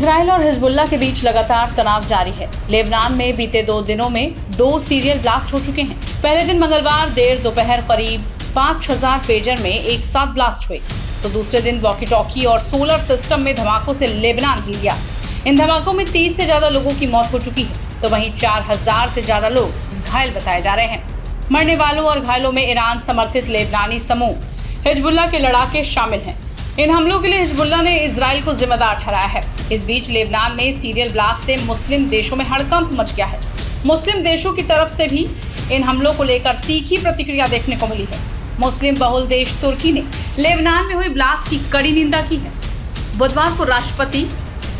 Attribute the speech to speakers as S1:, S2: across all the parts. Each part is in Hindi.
S1: इजराइल और हिजबुल्लाह के बीच लगातार तनाव जारी है। लेबनान में बीते 2 दिनों में 2 सीरियल ब्लास्ट हो चुके हैं। पहले दिन मंगलवार देर दोपहर करीब 5000 पेजर में एक साथ ब्लास्ट हुए, तो दूसरे दिन वॉकी टॉकी और सोलर सिस्टम में धमाकों से लेबनान हिल गया। इन धमाकों में 30 से ज्यादा लोगों की मौत हो चुकी है, तो वहीं 4000 से ज्यादा लोग घायल बताए जा रहे हैं। मरने वालों और घायलों में ईरान समर्थित लेबनानी समूह हिजबुल्लाह के लड़ाके शामिल हैं। इन हमलों के लिए हिजबुल्लाह ने इजराइल को जिम्मेदार ठहराया है। इस बीच लेबनान में सीरियल ब्लास्ट से मुस्लिम देशों में हड़कंप मच गया है। मुस्लिम देशों की तरफ से भी इन हमलों को लेकर तीखी प्रतिक्रिया देखने को मिली है। मुस्लिम बहुल देश तुर्की ने लेबनान में हुई ब्लास्ट की कड़ी निंदा की है। बुधवार को राष्ट्रपति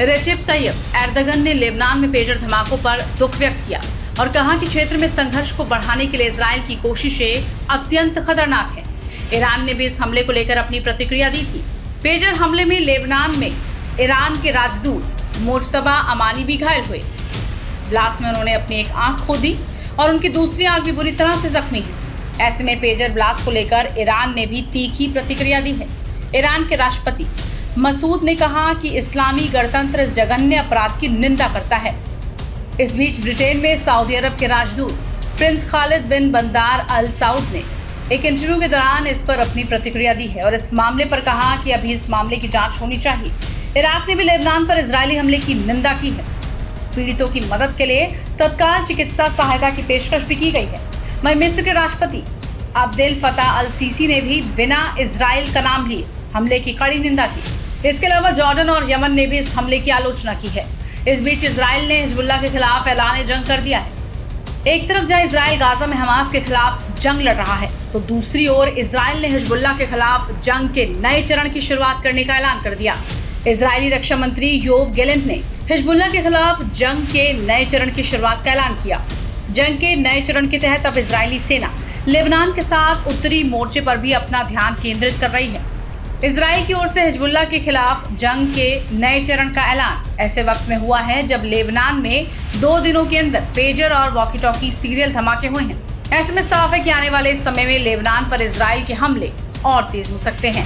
S1: रेसेप तय्यप एर्दोगन ने लेबनान में पेजर धमाकों पर दुख व्यक्त किया और कहा कि क्षेत्र में संघर्ष को बढ़ाने के लिए इजराइल की कोशिशें अत्यंत खतरनाक हैं। ईरान ने भी इस हमले को लेकर अपनी प्रतिक्रिया दी थी। पेजर हमले में लेबनान में ईरान के राजदूत मुज्तबा अमानी भी घायल हुए। ब्लास्ट में उन्होंने अपनी एक आंख खो दी और उनकी दूसरी आंख भी बुरी तरह से जख्मी है। ऐसे में पेजर ब्लास्ट को लेकर ईरान ने भी तीखी प्रतिक्रिया दी है। ईरान के राष्ट्रपति मसूद ने कहा कि इस्लामी गणतंत्र इस जघन्य अपराध की निंदा करता है। इस बीच ब्रिटेन में सऊदी अरब के राजदूत प्रिंस खालिद बिन बंदार अल साउद ने एक इंटरव्यू के दौरान इस पर अपनी प्रतिक्रिया दी है और इस मामले पर कहा कि अभी इस मामले की जांच होनी चाहिए। इराक ने भी लेबनान पर इजरायली हमले की निंदा की है। पीड़ितों की मदद के लिए तत्काल चिकित्सा सहायता की पेशकश भी की गई है। वहीं मिस्र के राष्ट्रपति अब्देल फताह अल सीसी ने भी बिना इजराइल का नाम लिए हमले की कड़ी निंदा की। इसके अलावा जॉर्डन और यमन ने भी इस हमले की आलोचना की है। इस बीच इजराइल ने हिजबुल्लाह के खिलाफ ऐलान जंग कर दिया है। एक तरफ जहां इजराइल गाजा में हमास के खिलाफ जंग लड़ रहा है, तो दूसरी ओर इजराइल ने हिजबुल्लाह के खिलाफ जंग के नए चरण की शुरुआत करने का ऐलान कर दिया। इजरायली रक्षा मंत्री योव गैलेंट ने हिजबुल्लाह के खिलाफ जंग के नए चरण की शुरुआत का ऐलान किया। जंग के नए चरण के तहत अब इजरायली सेना लेबनान के साथ उत्तरी मोर्चे पर भी अपना ध्यान केंद्रित कर रही है। इजराइल की ओर से हिजबुल्लाह के खिलाफ जंग के नए चरण का ऐलान ऐसे वक्त में हुआ है जब लेबनान में 2 दिनों के अंदर पेजर और वॉकी टॉकी सीरियल धमाके हुए हैं। ऐसे में साफ है कि आने वाले समय में लेबनान पर इजराइल के हमले और तेज हो सकते हैं।